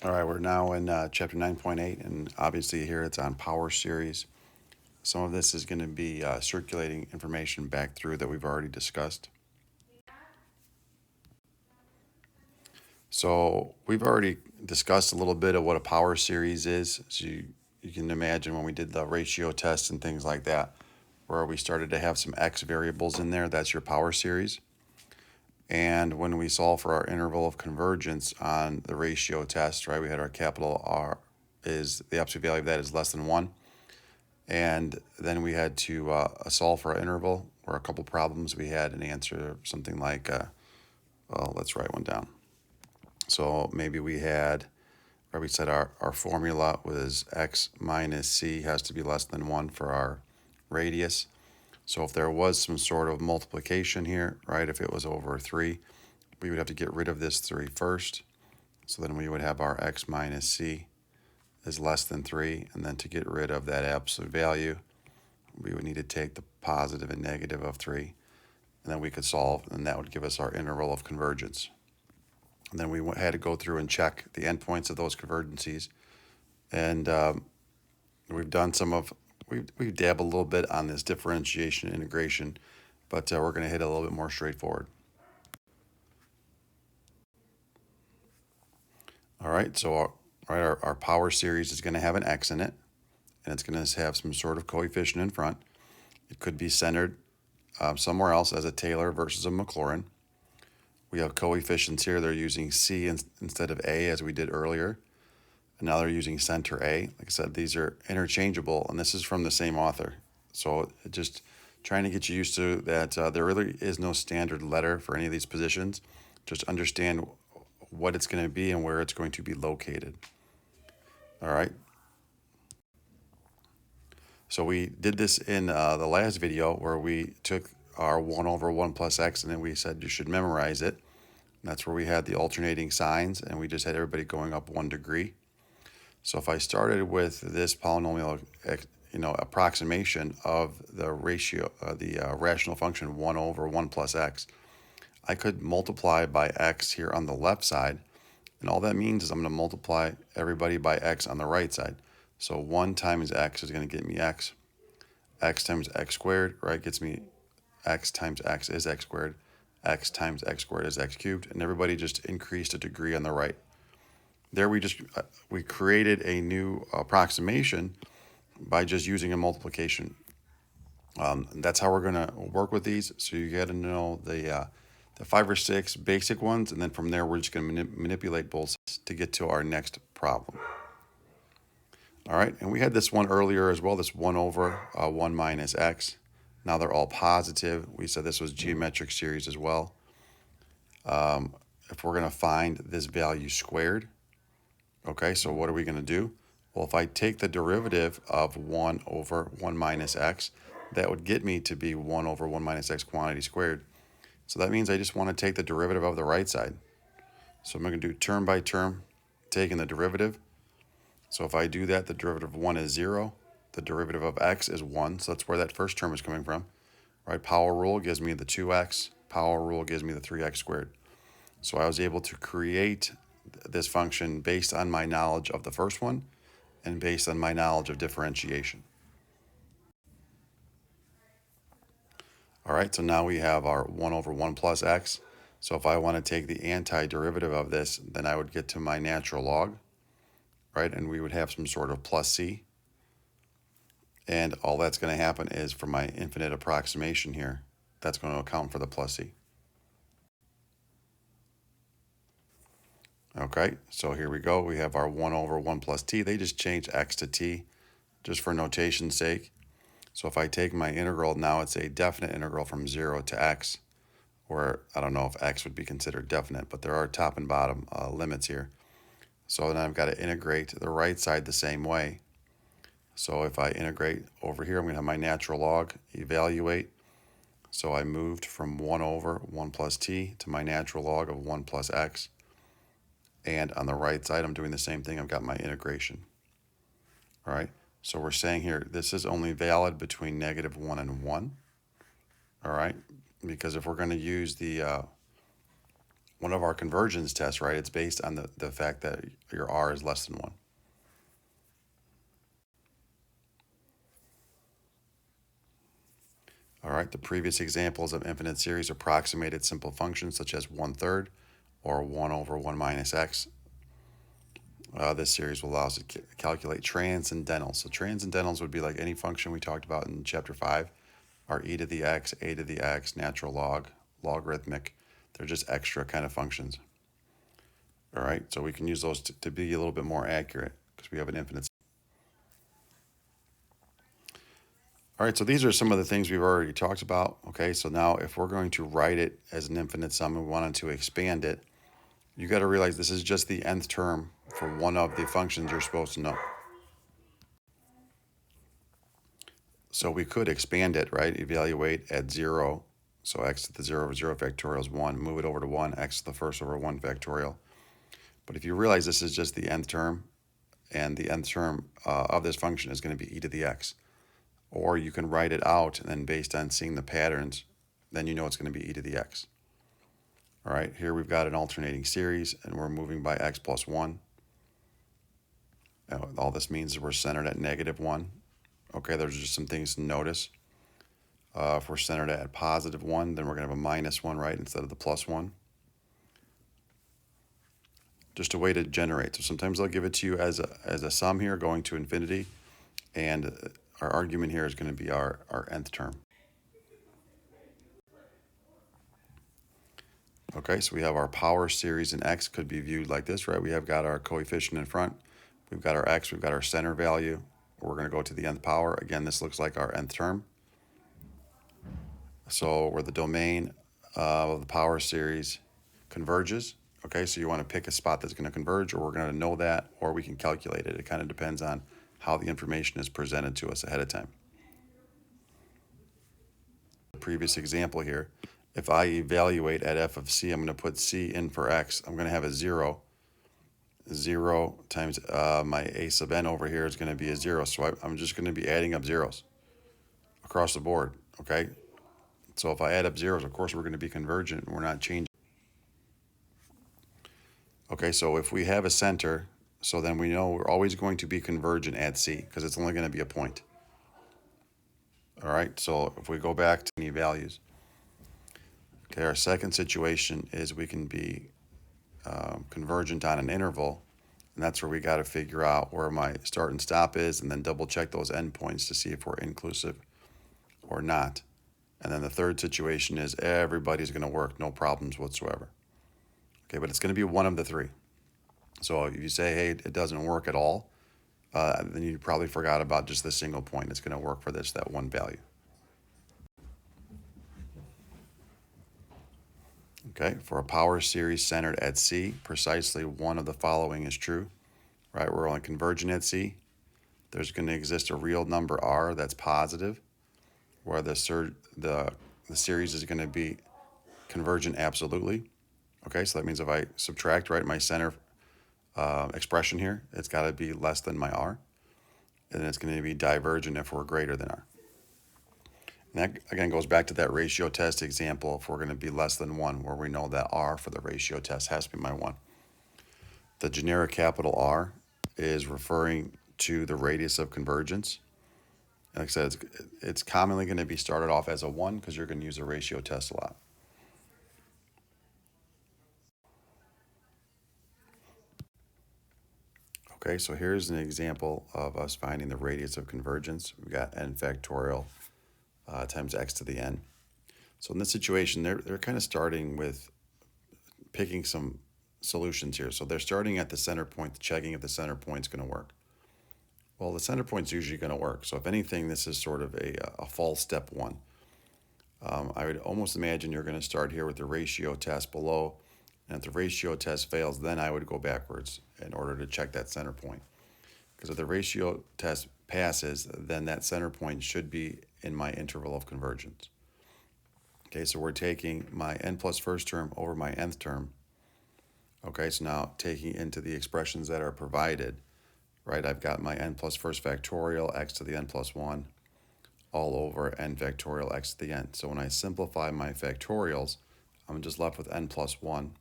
All right, we're now in chapter 9.8, and obviously here it's on power series. Some of this is going to be circulating information back through that we've already discussed. So we've already discussed a little bit of what a power series is. So you can imagine when we did the ratio tests and things like that, where we started to have some x variables in there, that's your power series. And when we solve for our interval of convergence on the ratio test, right, we had our capital R is the absolute value of that is less than 1. And then we had to solve for our interval, or a couple problems we had an answer something like, well, let's write one down. So maybe we had, or we said our formula was x minus c has to be less than 1 for our radius. So if there was some sort of multiplication here, right, if it was over 3, we would have to get rid of this 3 first. So then we would have our x minus c is less than 3. And then to get rid of that absolute value, we would need to take the positive and negative of 3. And then we could solve, and that would give us our interval of convergence. And then we had to go through and check the endpoints of those convergencies. And we've done some of, we dab a little bit on this differentiation integration, but we're going to hit a little bit more straightforward. All right, so our power series is going to have an x in it, and it's going to have some sort of coefficient in front. It could be centered somewhere else as a Taylor versus a Maclaurin. We have coefficients here. They're using C instead of A as we did earlier. And now they're using center A. Like I said, these are interchangeable, and this is from the same author. So just trying to get you used to that there really is no standard letter for any of these positions. Just understand what it's going to be and where it's going to be located. All right. So we did this in the last video where we took our 1 over 1 plus x, and then we said you should memorize it. And that's where we had the alternating signs, and we just had everybody going up 1 degree. So if I started with this polynomial, approximation of the ratio, the rational function 1 over 1 plus x, I could multiply by x here on the left side. And all that means is I'm going to multiply everybody by x on the right side. So 1 times x is going to get me x. X times x squared, right, gets me x times x is x squared. X times x squared is x cubed. And everybody just increased a degree on the right. There we created a new approximation by just using a multiplication. That's how we're going to work with these. So you got to know the 5 or 6 basic ones, and then from there we're just going to manipulate both sides to get to our next problem. All right, and we had this one earlier as well, this 1 over 1 minus x. Now they're all positive. We said this was geometric series as well. If we're going to find this value squared, okay, so what are we going to do? Well, if I take the derivative of 1 over 1 minus x, that would get me to be 1 over 1 minus x quantity squared. So that means I just want to take the derivative of the right side. So I'm going to do term by term, taking the derivative. So if I do that, the derivative of 1 is 0. The derivative of x is 1. So that's where that first term is coming from. Right? Power rule gives me the 2x. Power rule gives me the 3x squared. So I was able to create this function based on my knowledge of the first one and based on my knowledge of differentiation. All right, so now we have our 1 over 1 plus x. So if I want to take the antiderivative of this, then I would get to my natural log, right? And we would have some sort of plus c. And all that's going to happen is for my infinite approximation here, that's going to account for the plus c. Okay, so here we go. We have our 1 over 1 plus t. They just changed x to t just for notation's sake. So if I take my integral, now it's a definite integral from 0 to x, or I don't know if x would be considered definite, but there are top and bottom limits here. So then I've got to integrate the right side the same way. So if I integrate over here, I'm going to have my natural log, evaluate. So I moved from 1 over 1 plus t to my natural log of 1 plus x. And on the right side, I'm doing the same thing. I've got my integration. All right. So we're saying here, this is only valid between -1 and 1. All right. Because if we're going to use the one of our convergence tests, right? It's based on the fact that your r is less than 1. All right, the previous examples of infinite series approximated simple functions such as 1/3 or 1 over 1 minus x. This series will allow us to calculate transcendentals. So transcendentals would be like any function we talked about in chapter 5, are e to the x, a to the x, natural log, logarithmic. They're just extra kind of functions. All right, so we can use those to be a little bit more accurate because we have an infinite. All right, so these are some of the things we've already talked about. Okay, so now if we're going to write it as an infinite sum and we wanted to expand it, you got to realize this is just the nth term for one of the functions you're supposed to know. So we could expand it, right? Evaluate at 0. So x to the 0 over 0 factorial is 1. Move it over to 1. X to the first over 1 factorial. But if you realize this is just the nth term, and the nth term of this function is going to be e to the x. Or you can write it out, and then based on seeing the patterns, then you know it's going to be e to the x. All right, here we've got an alternating series, and we're moving by x plus 1. All this means is we're centered at -1. Okay, there's just some things to notice. If we're centered at +1, then we're going to have a -1, right, instead of the +1. Just a way to generate. So sometimes they'll give it to you as a sum here going to infinity, and our argument here is going to be our nth term. Okay, so we have our power series in x could be viewed like this, right? We have got our coefficient in front. We've got our x, we've got our center value. We're going to go to the nth power. Again, this looks like our nth term. So where the domain of the power series converges. Okay, so you want to pick a spot that's going to converge, or we're going to know that, or we can calculate it. It kind of depends on how the information is presented to us ahead of time. The previous example here, if I evaluate at f of c, I'm going to put c in for x. I'm going to have a 0. 0 times my a sub n over here is going to be a 0. So I'm just going to be adding up zeros across the board, okay? So if I add up zeros, of course, we're going to be convergent. We're not changing. Okay, so if we have a center, so then we know we're always going to be convergent at C because it's only going to be a point. All right, so if we go back to any values, okay, our second situation is we can be convergent on an interval, and that's where we got to figure out where my start and stop is and then double check those endpoints to see if we're inclusive or not. And then the third situation is everybody's going to work, no problems whatsoever. Okay, but it's going to be one of the three. So if you say, hey, it doesn't work at all, then you probably forgot about just the single point. It's going to work for that one value. Okay, for a power series centered at C, precisely one of the following is true, right? We're only convergent at C. There's going to exist a real number R that's positive, where the series is going to be convergent absolutely. Okay, so that means if I subtract, right, my center expression here, it's got to be less than my R. And then it's going to be divergent if we're greater than R. And that, again, goes back to that ratio test example if we're going to be less than 1, where we know that R for the ratio test has to be my 1. The generic capital R is referring to the radius of convergence. And like I said, it's commonly going to be started off as a 1 because you're going to use a ratio test a lot. Okay, so here's an example of us finding the radius of convergence. We've got n factorial times x to the n. So in this situation, they're kind of starting with picking some solutions here. So they're starting at the center point, checking if the center point's going to work. Well, the center point's usually going to work. So if anything, this is sort of a false step 1. I would almost imagine you're going to start here with the ratio test below. And if the ratio test fails, then I would go backwards in order to check that center point. Because if the ratio test passes, then that center point should be in my interval of convergence. Okay, so we're taking my n plus first term over my nth term. Okay, so now taking into the expressions that are provided, right, I've got my n plus first factorial, x to the n plus 1, all over n factorial x to the n. So when I simplify my factorials, I'm just left with n plus 1.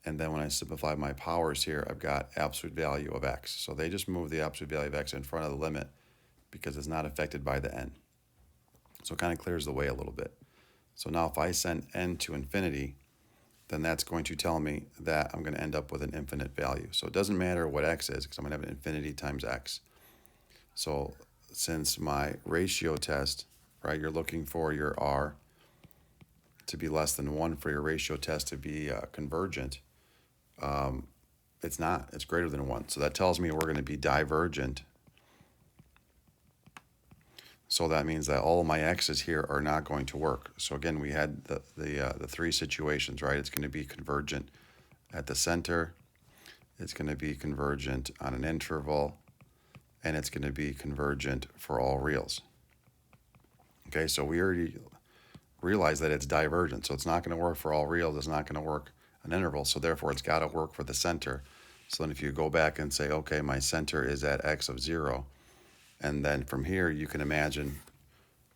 And then when I simplify my powers here, I've got absolute value of x. So they just move the absolute value of x in front of the limit because it's not affected by the n. So it kind of clears the way a little bit. So now if I send n to infinity, then that's going to tell me that I'm going to end up with an infinite value. So it doesn't matter what x is because I'm going to have an infinity times x. So since my ratio test, right, you're looking for your r to be less than 1 for your ratio test to be convergent, it's not. It's greater than 1. So that tells me we're going to be divergent. So that means that all of my x's here are not going to work. So again, we had the three situations, right? It's going to be convergent at the center, it's going to be convergent on an interval, and it's going to be convergent for all reals. Okay, so we already realize that it's divergent. So it's not going to work for all reals. It's not going to work an interval. So therefore, it's got to work for the center. So then if you go back and say, okay, my center is at x of 0, and then from here, you can imagine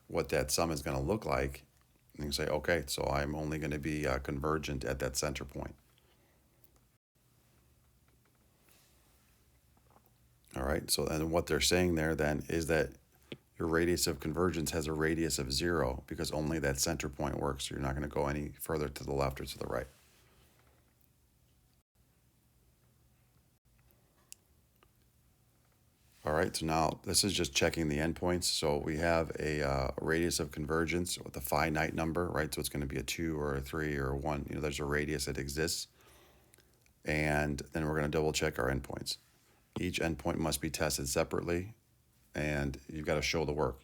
what that sum is going to look like. And you say, okay, so I'm only going to be convergent at that center point. All right, so and what they're saying there then is that your radius of convergence has a radius of 0 because only that center point works. So you're not going to go any further to the left or to the right. All right, so now this is just checking the endpoints. So we have a radius of convergence with a finite number, right? So it's going to be a 2 or a 3 or a 1. There's a radius that exists. And then we're going to double check our endpoints. Each endpoint must be tested separately, and you've got to show the work.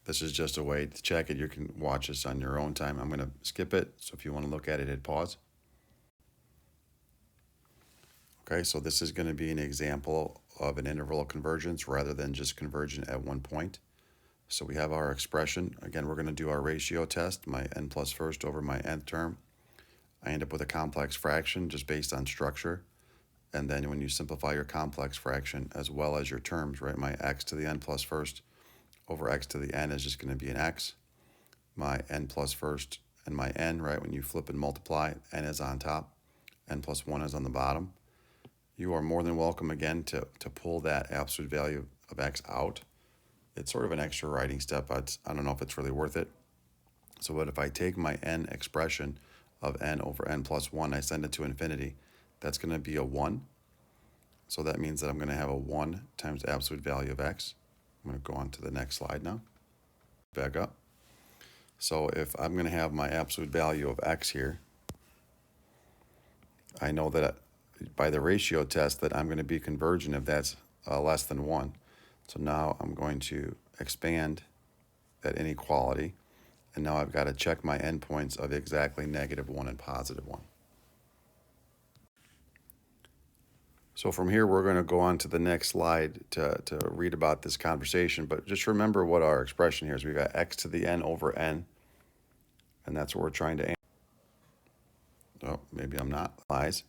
This is just a way to check it. You can watch this on your own time. I'm going to skip it, so if you want to look at it, hit pause. Okay, so this is going to be an example of an interval of convergence rather than just convergent at one point. So we have our expression. Again, we're going to do our ratio test, my n plus first over my nth term. I end up with a complex fraction just based on structure. And then when you simplify your complex fraction as well as your terms, right, my x to the n plus first over x to the n is just going to be an x. My n plus first and my n, right, when you flip and multiply, n is on top, n plus 1 is on the bottom. You are more than welcome, again, to pull that absolute value of x out. It's sort of an extra writing step. I don't know if it's really worth it. So what if I take my n expression of n over n plus 1, I send it to infinity, that's going to be a 1. So that means that I'm going to have a 1 times the absolute value of x. I'm going to go on to the next slide now. Back up. So if I'm going to have my absolute value of x here, I know that by the ratio test that I'm going to be convergent if that's less than 1. So now I'm going to expand that inequality, and now I've got to check my endpoints of exactly -1 and +1. So from here, we're going to go on to the next slide to read about this conversation, but just remember what our expression here is. We've got x to the n over n, and that's what we're trying to answer. Oh, maybe I'm not. Lies.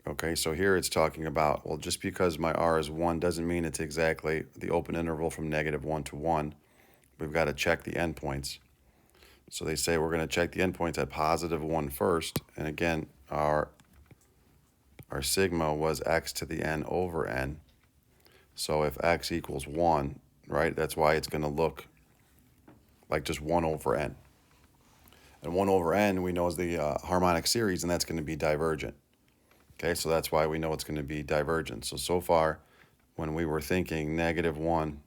Okay, so here it's talking about, well, just because my r is 1 doesn't mean it's exactly the open interval from -1 to 1. We've got to check the endpoints. So they say we're going to check the endpoints at +1 first. And again, our sigma was x to the n over n. So if x equals 1, right, that's why it's going to look like just 1 over n. And 1 over n we know is the harmonic series, and that's going to be divergent. Okay, so that's why we know it's going to be divergent. So far, when we were thinking -1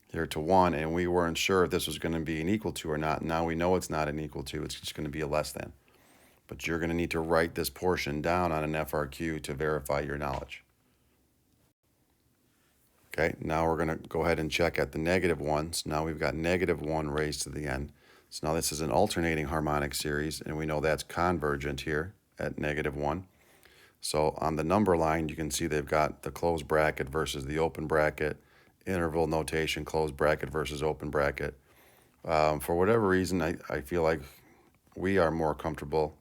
here to 1, and we weren't sure if this was going to be an equal to or not, now we know it's not an equal to, it's just going to be a less than. But you're going to need to write this portion down on an FRQ to verify your knowledge. Okay, now we're going to go ahead and check at the -1. So now we've got -1 raised to the n. So now this is an alternating harmonic series, and we know that's convergent here at -1. So on the number line, you can see they've got the closed bracket versus the open bracket, interval notation, closed bracket versus open bracket. For whatever reason, I feel like we are more comfortable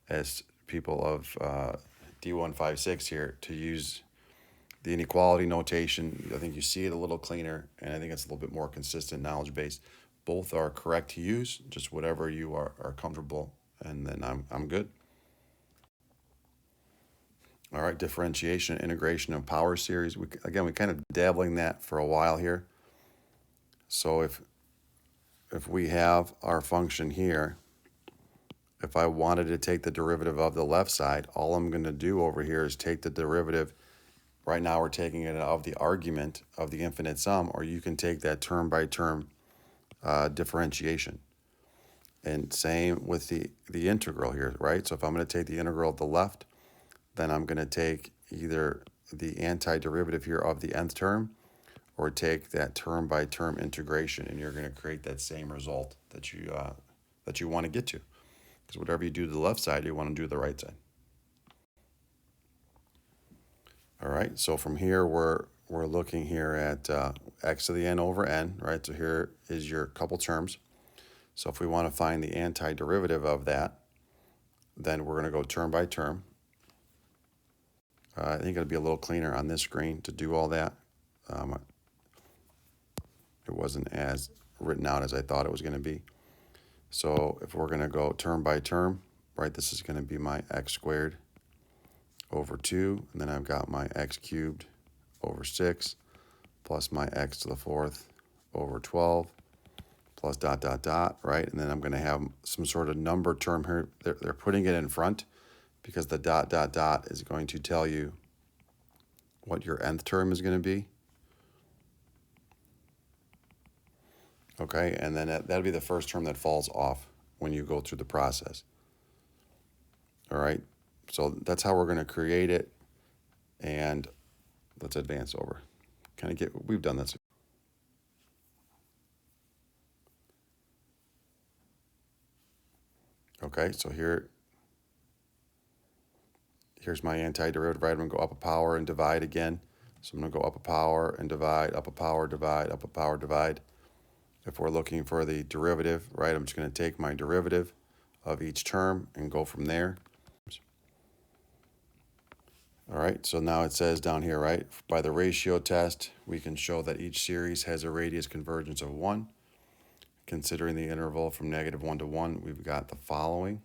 as people of D156 here to use the inequality notation. I think you see it a little cleaner, and I think it's a little bit more consistent knowledge base. Both are correct to use, just whatever you are comfortable, and then I'm good. All right, differentiation, integration, and power series. We kind of dabbling that for a while here. So if we have our function here, if I wanted to take the derivative of the left side, all I'm going to do over here is take the derivative. Right now we're taking it of the argument of the infinite sum, or you can take that term by term differentiation. And same with the integral here, right? So if I'm going to take the integral of the left, then I'm going to take either the antiderivative here of the nth term, or take that term by term integration, and you're going to create that same result that you want to get to. Because whatever you do to the left side, you want to do to the right side. All right, so from here we're looking here at x to the n over n, right? So here is your couple terms. So if we want to find the antiderivative of that, then we're going to go term by term. I think it'll be a little cleaner on this screen to do all that. It wasn't as written out as I thought it was going to be. So if we're going to go term by term, right, this is going to be my x squared over 2, and then I've got my x cubed over 6, plus my x to the 4th over 12, plus dot, dot, dot, right? And then I'm going to have some sort of number term here. They're putting it in front because the dot, dot, dot is going to tell you what your nth term is going to be. Okay, and then that'll be the first term that falls off when you go through the process. All right, so that's how we're going to create it, and let's advance over. We've done this. Okay, so here's my antiderivative, right? I'm going to go up a power and divide again. So I'm going to go up a power and divide, up a power, divide, up a power, divide. If we're looking for the derivative, right, I'm just going to take my derivative of each term and go from there. All right, so now it says down here, right, by the ratio test, we can show that each series has a radius convergence of 1. Considering the interval from -1 to 1, we've got the following.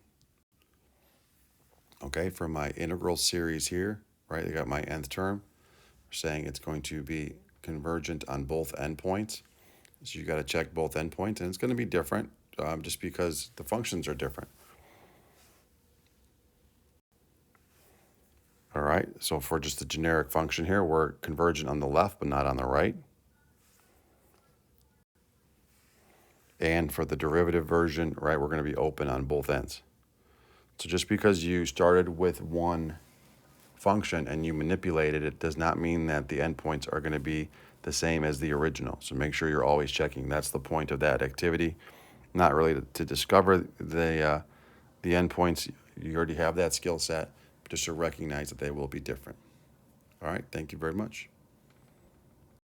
Okay, for my integral series here, right, I got my nth term. We're saying it's going to be convergent on both endpoints. So you got to check both endpoints, and it's going to be different just because the functions are different. All right, so for just the generic function here, we're convergent on the left but not on the right. And for the derivative version, right, we're going to be open on both ends. So just because you started with one function and you manipulated it does not mean that the endpoints are going to be the same as the original. So make sure you're always checking. That's the point of that activity. Not really to discover the endpoints. You already have that skill set, but just to recognize that they will be different. All right, thank you very much.